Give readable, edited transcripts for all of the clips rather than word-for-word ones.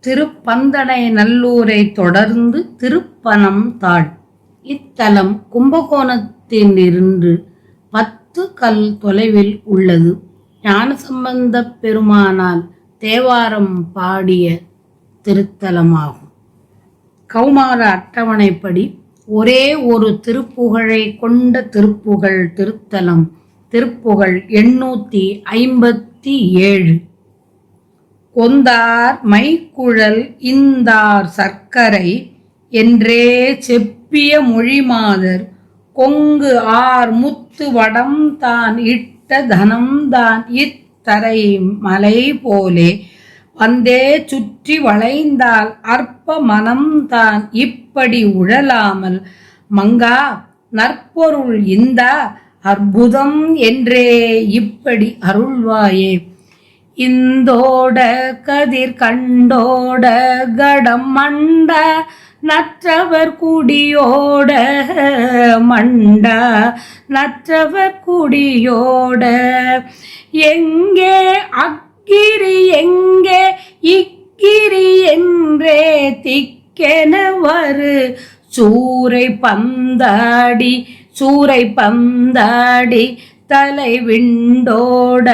திருப்பந்தனை நல்லூரை தொடர்ந்து திருப்பனம் தாழ். இத்தலம் கும்பகோணத்திலிருந்து 10 கல் தொலைவில் உள்ளது. ஞானசம்பந்தப் பெருமானால் தேவாரம் பாடிய திருத்தலமாகும். கௌமார அட்டவணைப்படி ஒரே ஒரு திருப்புகழை கொண்ட திருப்புகழ் திருத்தலம் திருப்புகழ் 857. கொந்தார் மைக்குழல் இந்தார் சர்க்கரை என்றே செப்பிய மொழிமாதர் கொங்கு ஆர் முத்து வடம் தான் இட்ட தனம்தான் இத்தரை மலை போலே வந்தே சுற்றி வளைந்தால் அற்ப மனம்தான் இப்படி உழலாமல் மங்கா நற்பொருள் இந்தா அற்புதம் என்றே இப்படி அருள்வாயே. இந்தோட கதிர் கண்டோட கடம் மண்ட நற்றவர் குடியோட மண்ட நற்றவர் குடியோட எங்கே அக்கிரி எங்கே இக்கிரி என்றே திக்கெனவரு சூரை பந்தாடி தலை விண்டோட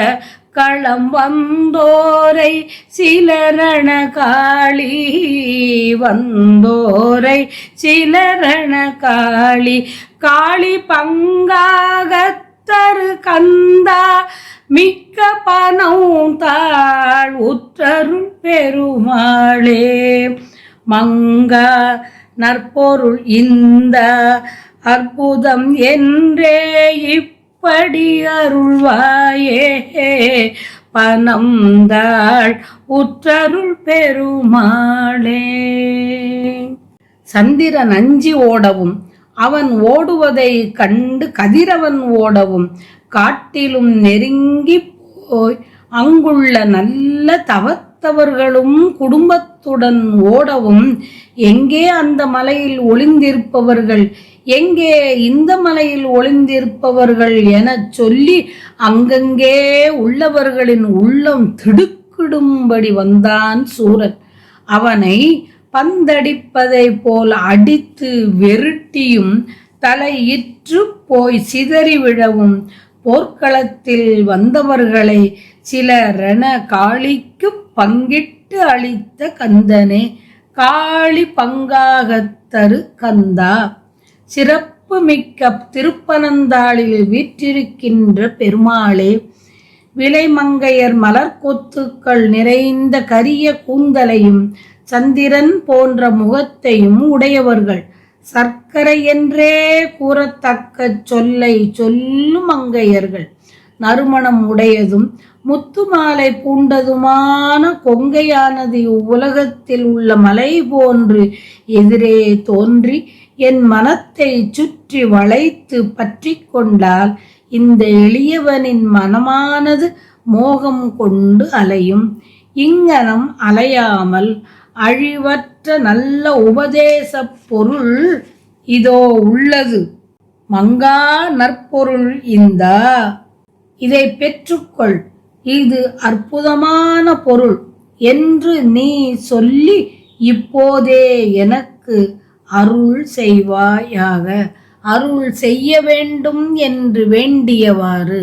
களம் வந்தோரை சிலரண காளி காளி பங்காகத்தரு கந்தா மிக்க பணம் தாழ் உற்றருள் பெருமாளே. மங்கா நற்பொருள் இந்த அற்புதம் என்றே இப்படி அருள்வாயே. பனம்தாள் உற்றருள் பெருமாளே. சந்திரன் அஞ்சி ஓடவும் அவன் ஓடுவதை கண்டு கதிரவன் ஓடவும் காட்டிலும் நெருங்கி போய் அங்குள்ள நல்ல தவத்தவர்களும் குடும்பத்துடன் ஓடவும் எங்கே அந்த மலையில் ஒளிந்திருப்பவர்கள் எங்கே இந்த மலையில் ஒளிந்திருப்பவர்கள் எனச் சொல்லி அங்கங்கே உள்ளவர்களின் உள்ளம் திடுக்கிடும்படி வந்தான் சூரன். அவனை பந்தடிப்பதை போல் அடித்து வெருட்டியும் தலையிற்று போய் சிதறி விழவும் போர்க்களத்தில் வந்தவர்களை சிலரென காளிக்கு பங்கிட்டு அளித்த கந்தனே. காளி பங்காகத்தரு கந்தா. சிறப்பு மிக்க திருப்பனந்தாளில் வீற்றிருக்கின்ற பெருமாளே. விலைமங்கையர் மலர்கொத்துக்கள் நிறைந்த கரிய கூந்தலையும் சந்திரன் போன்ற முகத்தையும் உடையவர்கள். சர்க்கரை என்றே கூறத்தக்க சொல்லை சொல்லும் மங்கையர்கள். நறுமணம் உடையதும் முத்துமாலை பூண்டதுமான கொங்கையானது இவ்வுலகத்தில் உள்ள மலை போன்று எதிரே தோன்றி என் மனத்தை சுற்றி வளைத்து பற்றி கொண்டால் இந்த எளியவனின் மனமானது மோகம் கொண்டு அலையும். இங்கனம் அலையாமல் அழிவற்ற நல்ல உபதேச பொருள் இதோ உள்ளது. மங்கா நற்பொருள் இந்தா. இதை பெற்றுக்கொள், இது அற்புதமான பொருள் என்று நீ சொல்லி இப்போதே எனக்கு அருள் செய்வாயாக. அருள் செய்ய வேண்டும் என்று வேண்டியவாறு